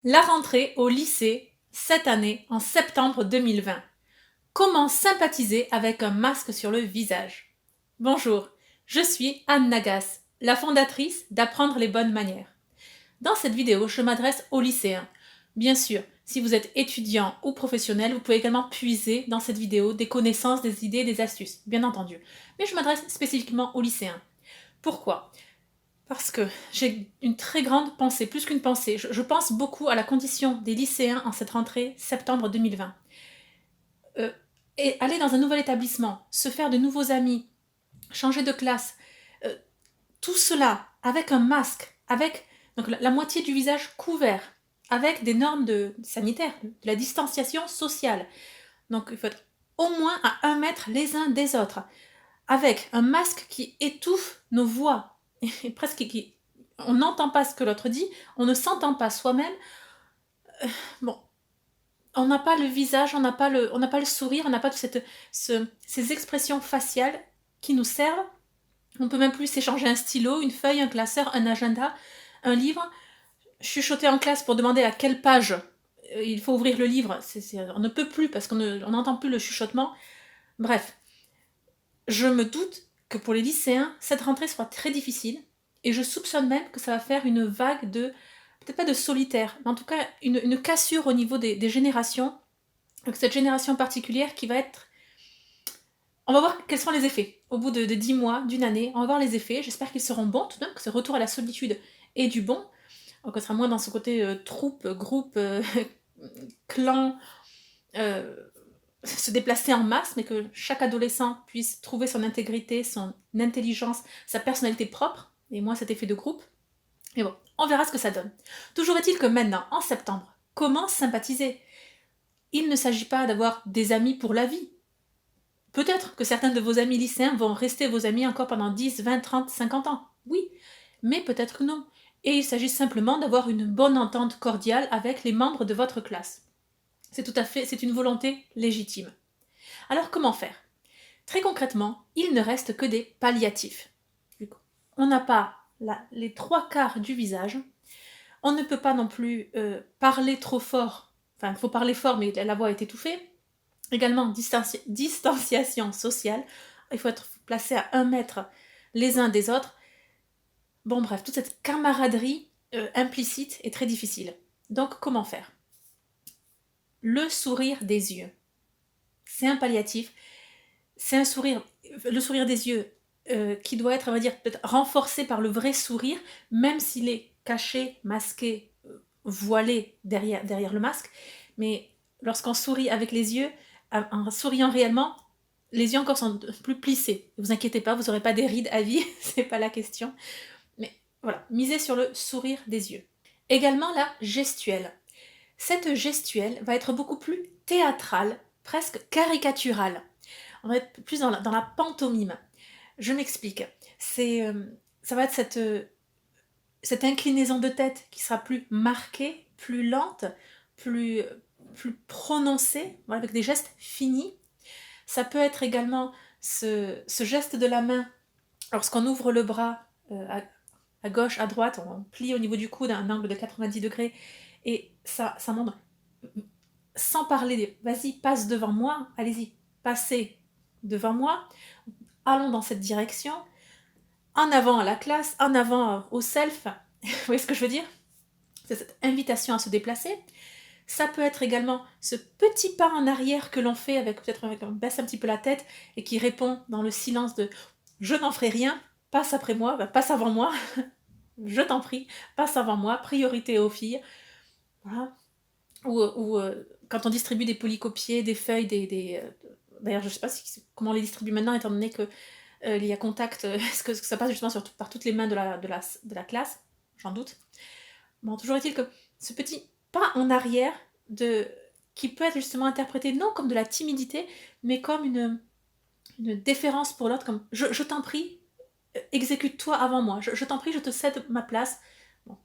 La rentrée au lycée, cette année, en septembre 2020. Comment sympathiser avec un masque sur le visage? Bonjour, je suis Anne Nagas, la fondatrice d'Apprendre les bonnes manières. Dans cette vidéo, je m'adresse aux lycéens. Bien sûr, si vous êtes étudiant ou professionnel, vous pouvez également puiser dans cette vidéo des connaissances, des idées, des astuces, bien entendu. Mais je m'adresse spécifiquement aux lycéens. Pourquoi? Parce que j'ai une très grande pensée, plus qu'une pensée, je pense beaucoup à la condition des lycéens en cette rentrée septembre 2020. Et aller dans un nouvel établissement, se faire de nouveaux amis, changer de classe, euh, tout cela avec un masque, avec donc la moitié du visage couvert, avec des normes sanitaires, de la distanciation sociale. Donc il faut être au moins à 1 mètre les uns des autres, avec un masque qui étouffe nos voix, et presque on n'entend pas ce que l'autre dit, on ne s'entend pas soi-même. Bon, on n'a pas le visage, on n'a pas le sourire, on n'a pas ces expressions faciales qui nous servent. On peut même plus s'échanger un stylo, une feuille, un classeur, un agenda, un livre. Chuchoter en classe pour demander à quelle page il faut ouvrir le livre, on ne peut plus parce qu'on n'entend plus le chuchotement. Bref, je me doute que pour les lycéens, cette rentrée sera très difficile et je soupçonne même que ça va faire une vague de, peut-être pas de solitaire, mais en tout cas une cassure au niveau des générations, donc cette génération particulière qui va être... On va voir quels sont les effets. Au bout de 10 mois, d'une année, on va voir les effets. J'espère qu'ils seront bons tout de même, que ce retour à la solitude est du bon. Donc on sera moins dans ce côté troupe, groupe, clan, euh, se déplacer en masse, mais que chaque adolescent puisse trouver son intégrité, son intelligence, sa personnalité propre, et moins cet effet de groupe. Mais bon, on verra ce que ça donne. Toujours est-il que maintenant, en septembre, comment sympathiser? Il ne s'agit pas d'avoir des amis pour la vie. Peut-être que certains de vos amis lycéens vont rester vos amis encore pendant 10, 20, 30, 50 ans. Oui, mais peut-être que non. Et il s'agit simplement d'avoir une bonne entente cordiale avec les membres de votre classe. C'est une volonté légitime. Alors comment faire? Très concrètement, il ne reste que des palliatifs. On n'a pas les 3 quarts du visage, on ne peut pas non plus parler trop fort, enfin il faut parler fort mais la voix est étouffée. Également distanciation sociale, il faut être placé à 1 mètre les uns des autres. Bon bref, toute cette camaraderie implicite est très difficile. Donc comment faire? Le sourire des yeux. C'est un palliatif, c'est un sourire, le sourire des yeux qui doit être, on va dire, peut-être renforcé par le vrai sourire, même s'il est caché, masqué, voilé derrière le masque. Mais lorsqu'on sourit avec les yeux, en souriant réellement, les yeux encore sont plus plissés. Ne vous inquiétez pas, vous n'aurez pas des rides à vie, c'est pas la question. Mais voilà, misez sur le sourire des yeux. Également la gestuelle. Cette gestuelle va être beaucoup plus théâtrale, presque caricaturale. On va être plus dans la pantomime. Je m'explique. Ça va être cette inclinaison de tête qui sera plus marquée, plus lente, plus, plus prononcée, voilà, avec des gestes finis. Ça peut être également ce geste de la main lorsqu'on ouvre le bras à gauche, à droite, on plie au niveau du coude à un angle de 90 degrés et ça montre sans parler des vas-y, passe devant moi, allez-y, passez devant moi, allons dans cette direction, en avant à la classe, en avant au self. Vous voyez ce que je veux dire? C'est cette invitation à se déplacer. Ça peut être également ce petit pas en arrière que l'on fait avec peut-être on baisse un petit peu la tête et qui répond dans le silence de je n'en ferai rien, passe après moi, passe avant moi, je t'en prie, passe avant moi, priorité aux filles. Voilà. Ou quand on distribue des polycopiés, des feuilles, d'ailleurs je ne sais pas comment on les distribue maintenant étant donné que il y a contact, est-ce que ça passe justement par toutes les mains de la classe? J'en doute. Bon, toujours est-il que ce petit pas en arrière qui peut être justement interprété non comme de la timidité, mais comme une déférence pour l'autre, comme je t'en prie, exécute-toi avant moi, je t'en prie, je te cède ma place. Bon.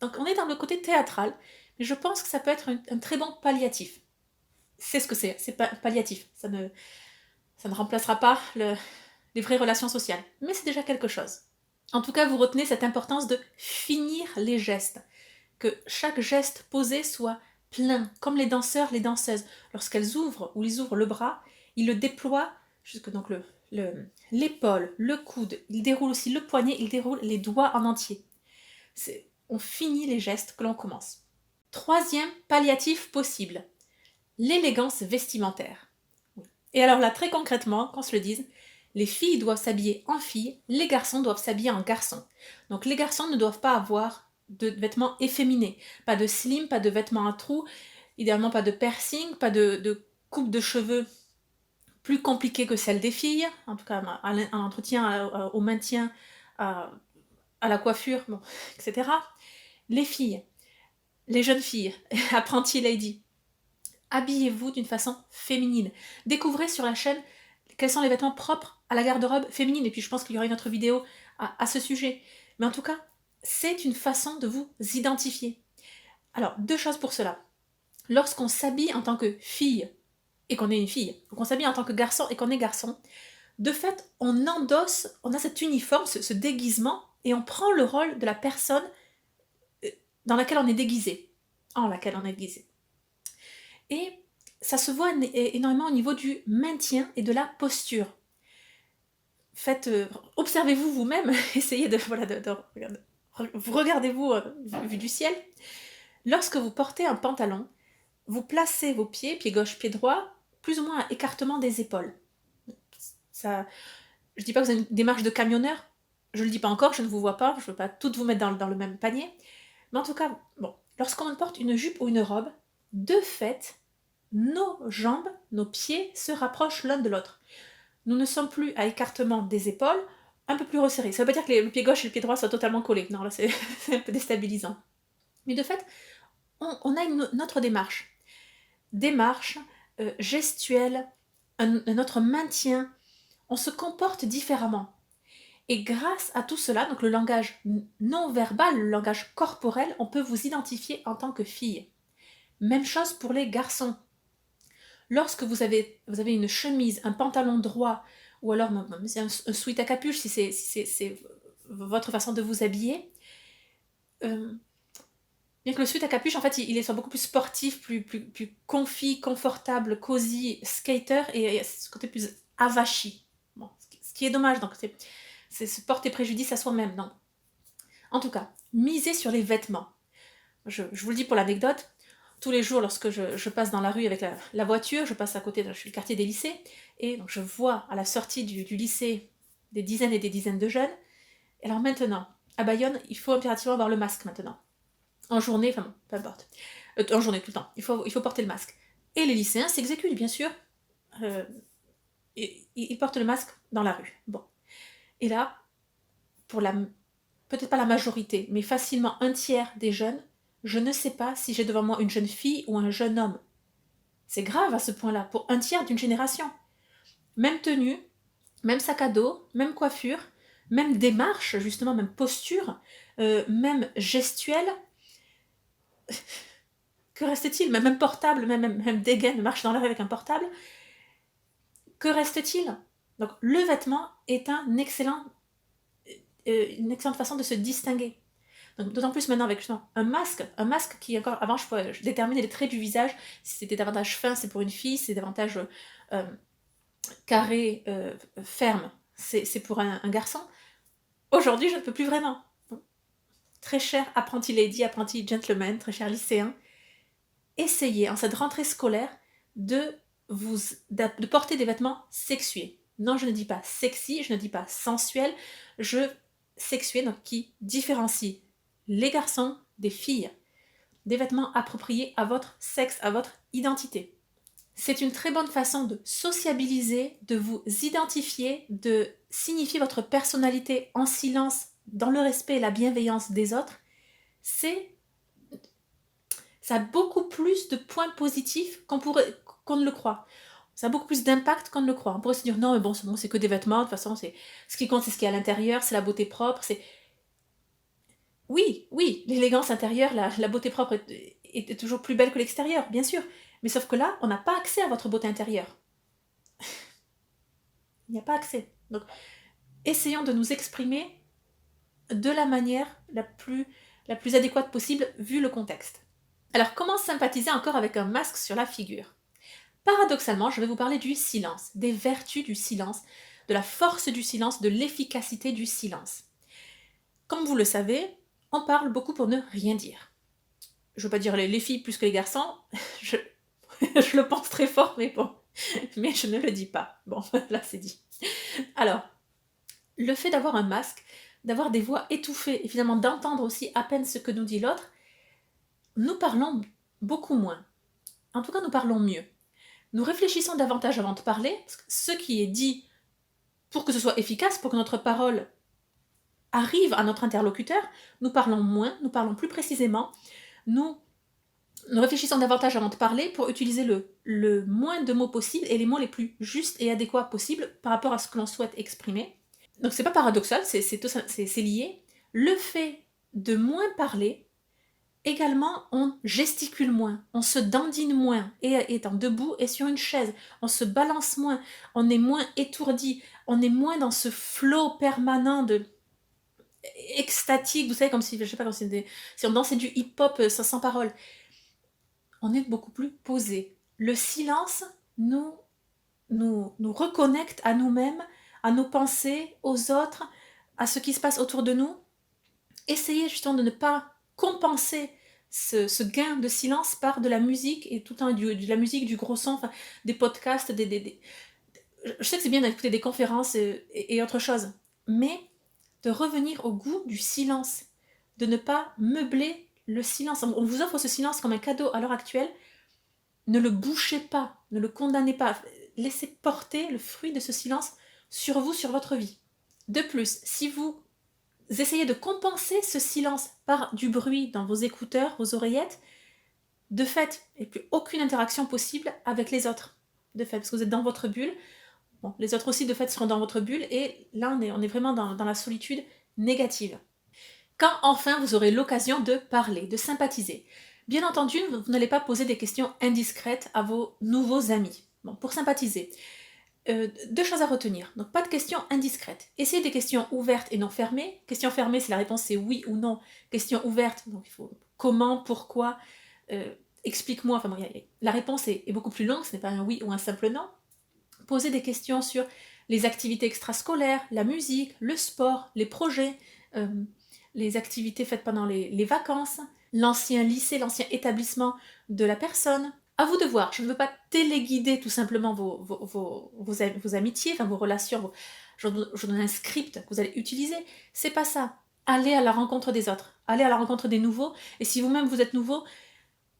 Donc on est dans le côté théâtral, mais je pense que ça peut être un très bon palliatif. C'est ce que c'est palliatif. Ça ne remplacera pas les vraies relations sociales, mais c'est déjà quelque chose. En tout cas, vous retenez cette importance de finir les gestes. que chaque geste posé soit plein, comme les danseurs, les danseuses. Lorsqu'elles ouvrent ou ils ouvrent le bras, ils le déploient jusque donc l'épaule, le coude, ils déroulent aussi le poignet, ils déroulent les doigts en entier. On finit les gestes que l'on commence. Troisième palliatif possible, l'élégance vestimentaire. Et alors là, très concrètement, qu'on se le dise, les filles doivent s'habiller en filles, les garçons doivent s'habiller en garçons. Donc les garçons ne doivent pas avoir de vêtements efféminés, pas de slim, pas de vêtements à trous, idéalement pas de piercing, pas de coupe de cheveux plus compliquée que celle des filles, en tout cas à l'entretien, au maintien, à la coiffure, bon, etc. Les filles, les jeunes filles, apprenties lady, habillez-vous d'une façon féminine. Découvrez sur la chaîne quels sont les vêtements propres à la garde-robe féminine, et puis je pense qu'il y aura une autre vidéo à ce sujet. Mais en tout cas, c'est une façon de vous identifier. Alors, 2 choses pour cela. Lorsqu'on s'habille en tant que fille, et qu'on est une fille, ou qu'on s'habille en tant que garçon et qu'on est garçon, de fait, on a cet uniforme, ce déguisement, et on prend le rôle de la personne dans laquelle on est déguisé. En laquelle on est déguisé. Et ça se voit énormément au niveau du maintien et de la posture. Observez-vous vous-même, essayez regardez-vous vu du ciel. Lorsque vous portez un pantalon, vous placez vos pieds gauche, pied droit, plus ou moins à écartement des épaules. Ça, je ne dis pas que vous avez une démarche de camionneur, je ne le dis pas encore, je ne vous vois pas, je ne veux pas toutes vous mettre dans le même panier. Mais en tout cas, bon, lorsqu'on porte une jupe ou une robe, de fait, nos jambes, nos pieds se rapprochent l'un de l'autre. Nous ne sommes plus à écartement des épaules, un peu plus resserrés. Ça ne veut pas dire que le pied gauche et le pied droit soient totalement collés. Non, là, c'est un peu déstabilisant. Mais de fait, on a une autre démarche. Démarche gestuelle, notre maintien. On se comporte différemment. Et grâce à tout cela, donc le langage non verbal, le langage corporel, on peut vous identifier en tant que fille. Même chose pour les garçons. Lorsque vous avez une chemise, un pantalon droit, ou alors c'est un sweat à capuche si c'est votre façon de vous habiller, bien que le sweat à capuche, en fait, il soit beaucoup plus sportif, plus comfy, confortable, cosy, skater, et ce côté plus avachi. Bon, ce qui est dommage, donc c'est se porter préjudice à soi-même. Non. En tout cas, misez sur les vêtements. Je vous le dis pour l'anecdote, tous les jours, lorsque je passe dans la rue avec la voiture, je passe à côté, je suis le quartier des lycées, et donc je vois à la sortie du lycée des dizaines et des dizaines de jeunes. Et alors maintenant, à Bayonne, il faut impérativement avoir le masque maintenant. En journée, enfin bon, peu importe. En journée, tout le temps. Il faut porter le masque. Et les lycéens s'exécutent, bien sûr. Ils portent le masque dans la rue. Bon. Et là, peut-être pas la majorité, mais facilement un tiers des jeunes, je ne sais pas si j'ai devant moi une jeune fille ou un jeune homme. C'est grave à ce point-là, pour un tiers d'une génération. Même tenue, même sac à dos, même coiffure, même démarche, justement, même posture, même gestuelle. Que reste-t-il? Même portable, même dégaine, marche dans la rue avec un portable. Que reste-t-il? Donc le vêtement est une excellente façon de se distinguer. Donc, d'autant plus maintenant avec un masque qui encore avant je déterminais les traits du visage, si c'était davantage fin c'est pour une fille, si c'est davantage carré, ferme, c'est pour un garçon. Aujourd'hui je ne peux plus vraiment. Très cher apprenti lady, apprenti gentleman, très cher lycéen, essayez en cette rentrée scolaire de porter des vêtements sexués. Non, je ne dis pas sexy, je ne dis pas sensuel, sexué, donc qui différencie les garçons des filles. Des vêtements appropriés à votre sexe, à votre identité. C'est une très bonne façon de sociabiliser, de vous identifier, de signifier votre personnalité en silence, dans le respect et la bienveillance des autres. Ça a beaucoup plus de points positifs qu'on ne le croit. Ça a beaucoup plus d'impact qu'on ne le croit. On pourrait se dire non, mais bon, c'est que des vêtements, de toute façon, ce qui compte, c'est ce qu'il y a à l'intérieur, c'est la beauté propre, Oui, l'élégance intérieure, la beauté propre est toujours plus belle que l'extérieur, bien sûr. Mais sauf que là, on n'a pas accès à votre beauté intérieure. Il n'y a pas accès. Donc, essayons de nous exprimer de la manière la plus la plus adéquate possible vu le contexte. Alors comment sympathiser encore avec un masque sur la figure? Paradoxalement, je vais vous parler du silence, des vertus du silence, de la force du silence, de l'efficacité du silence. Comme vous le savez, on parle beaucoup pour ne rien dire. Je ne veux pas dire les filles plus que les garçons, je, je le pense très fort, mais bon, mais je ne le dis pas. Bon, là c'est dit. Alors, le fait d'avoir un masque, d'avoir des voix étouffées et finalement d'entendre aussi à peine ce que nous dit l'autre, nous parlons beaucoup moins. En tout cas, nous parlons mieux. Nous réfléchissons davantage avant de parler, parce que ce qui est dit pour que ce soit efficace, pour que notre parole arrive à notre interlocuteur, nous parlons moins, nous parlons plus précisément, nous réfléchissons davantage avant de parler pour utiliser le moins de mots possible et les mots les plus justes et adéquats possibles par rapport à ce que l'on souhaite exprimer. Donc c'est pas paradoxal, c'est lié. Le fait de moins parler, également on gesticule moins, on se dandine moins, et étant debout et sur une chaise, on se balance moins, on est moins étourdi, on est moins dans ce flot permanent de extatique, vous savez, comme si, je sais pas, comme si on dansait du hip-hop sans parole. On est beaucoup plus posé. Le silence nous reconnecte à nous-mêmes, à nos pensées, aux autres, à ce qui se passe autour de nous. Essayez justement de ne pas compenser ce gain de silence par de la musique, et tout le temps de la musique, du gros son, enfin, des podcasts, je sais que c'est bien d'écouter des conférences et autre chose, mais de revenir au goût du silence, de ne pas meubler le silence. On vous offre ce silence comme un cadeau à l'heure actuelle. Ne le bouchez pas, ne le condamnez pas. Laissez porter le fruit de ce silence sur vous, sur votre vie. De plus, si vous essayez de compenser ce silence par du bruit dans vos écouteurs, vos oreillettes, de fait, il n'y a plus aucune interaction possible avec les autres. De fait, parce que vous êtes dans votre bulle. Bon, les autres aussi, de fait, seront dans votre bulle. Et là, on est vraiment dans la solitude négative. Quand enfin vous aurez l'occasion de parler, de sympathiser. Bien entendu, vous n'allez pas poser des questions indiscrètes à vos nouveaux amis. Bon, pour sympathiser, deux choses à retenir. Donc pas de questions indiscrètes. Essayez des questions ouvertes et non fermées. Question fermée, si la réponse c'est oui ou non. Question ouverte, donc il faut comment, pourquoi, explique-moi. Enfin bon, la réponse est beaucoup plus longue, ce n'est pas un oui ou un simple non. Posez des questions sur les activités extrascolaires, la musique, le sport, les projets, les activités faites pendant les vacances, l'ancien lycée, l'ancien établissement de la personne. À vous de voir, je ne veux pas téléguider tout simplement vos amitiés, enfin vos relations, je vous donne un script que vous allez utiliser, c'est pas ça. Allez à la rencontre des autres, allez à la rencontre des nouveaux, et si vous-même vous êtes nouveau,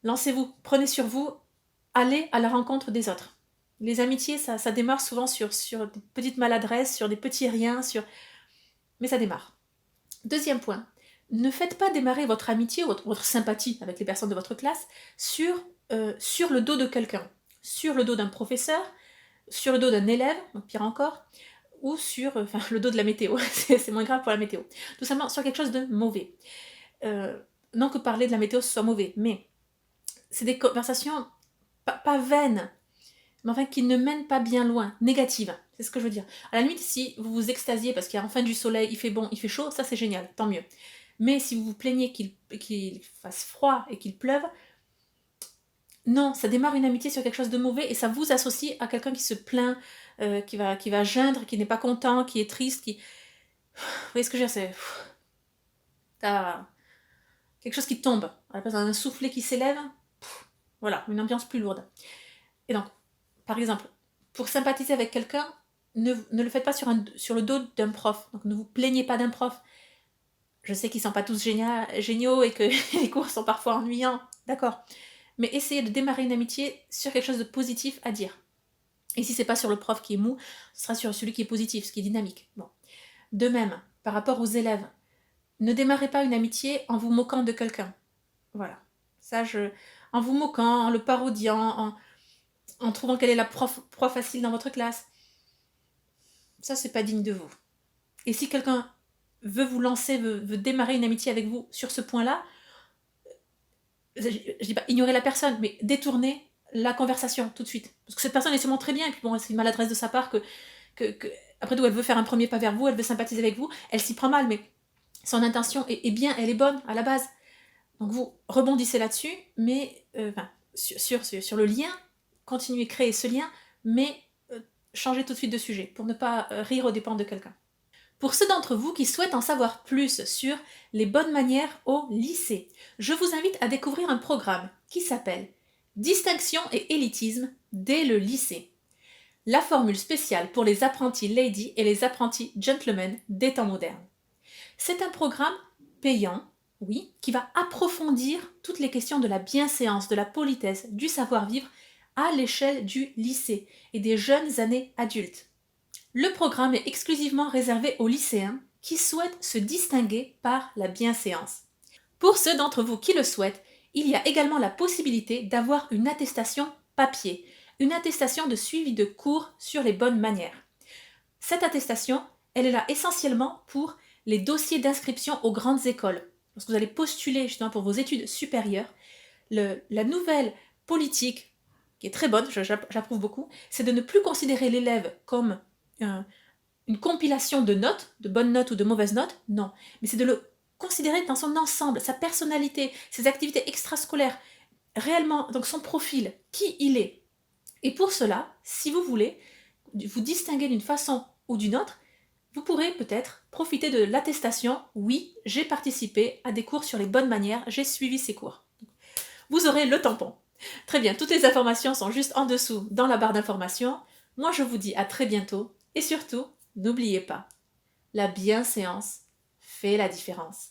lancez-vous, prenez sur vous, allez à la rencontre des autres. Les amitiés, ça démarre souvent sur des petites maladresses, sur des petits riens, mais ça démarre. Deuxième point, ne faites pas démarrer votre amitié ou votre sympathie avec les personnes de votre classe sur le dos de quelqu'un, sur le dos d'un professeur, sur le dos d'un élève, donc pire encore, ou sur le dos de la météo, c'est moins grave pour la météo. Tout simplement sur quelque chose de mauvais. Non que parler de la météo ce soit mauvais, mais c'est des conversations pas vaines, mais enfin qui ne mènent pas bien loin, négatives, c'est ce que je veux dire. À la limite, si vous vous extasiez parce qu'il y a enfin du soleil, il fait bon, il fait chaud, ça c'est génial, tant mieux. Mais si vous vous plaignez qu'il fasse froid et qu'il pleuve, non, ça démarre une amitié sur quelque chose de mauvais et ça vous associe à quelqu'un qui se plaint, qui va geindre, qui n'est pas content, qui est triste, qui... Vous voyez ce que je veux dire, c'est... T'as quelque chose qui tombe, à la place d'un soufflet qui s'élève, voilà, une ambiance plus lourde. Et donc, par exemple, pour sympathiser avec quelqu'un, ne le faites pas sur le dos d'un prof. Donc ne vous plaignez pas d'un prof. Je sais qu'ils ne sont pas tous géniaux et que les cours sont parfois ennuyants, d'accord. Mais essayez de démarrer une amitié sur quelque chose de positif à dire. Et si c'est pas sur le prof qui est mou, ce sera sur celui qui est positif, ce qui est dynamique. Bon. De même, par rapport aux élèves, ne démarrez pas une amitié en vous moquant de quelqu'un. Voilà. Ça, en vous moquant, en le parodiant, en trouvant quelle est la prof facile dans votre classe. Ça, c'est pas digne de vous. Et si quelqu'un veut vous lancer, veut démarrer une amitié avec vous sur ce point-là, je dis pas ignorer la personne, mais détourner la conversation tout de suite. Parce que cette personne est sûrement très bien, et puis bon, c'est une maladresse de sa part que après tout, elle veut faire un premier pas vers vous, elle veut sympathiser avec vous, elle s'y prend mal, mais son intention est bien, elle est bonne à la base. Donc vous rebondissez là-dessus, mais sur le lien, continuez à créer ce lien, mais changez tout de suite de sujet pour ne pas rire aux dépens de quelqu'un. Pour ceux d'entre vous qui souhaitent en savoir plus sur les bonnes manières au lycée, je vous invite à découvrir un programme qui s'appelle Distinction et élitisme dès le lycée. La formule spéciale pour les apprentis lady et les apprentis gentlemen des temps modernes. C'est un programme payant, oui, qui va approfondir toutes les questions de la bienséance, de la politesse, du savoir-vivre à l'échelle du lycée et des jeunes années adultes. Le programme est exclusivement réservé aux lycéens qui souhaitent se distinguer par la bienséance. Pour ceux d'entre vous qui le souhaitent, il y a également la possibilité d'avoir une attestation papier, une attestation de suivi de cours sur les bonnes manières. Cette attestation, elle est là essentiellement pour les dossiers d'inscription aux grandes écoles. Lorsque vous allez postuler justement pour vos études supérieures, la nouvelle politique, qui est très bonne, j'approuve beaucoup, c'est de ne plus considérer l'élève comme une compilation de notes, de bonnes notes ou de mauvaises notes, non, mais c'est de le considérer dans son ensemble, sa personnalité, ses activités extrascolaires, réellement, donc son profil, qui il est. Et pour cela, si vous voulez vous distinguer d'une façon ou d'une autre, vous pourrez peut-être profiter de l'attestation « Oui, j'ai participé à des cours sur les bonnes manières, j'ai suivi ces cours ». Vous aurez le tampon. Très bien, toutes les informations sont juste en dessous dans la barre d'informations. Moi, je vous dis à très bientôt et surtout, n'oubliez pas, la bienséance fait la différence.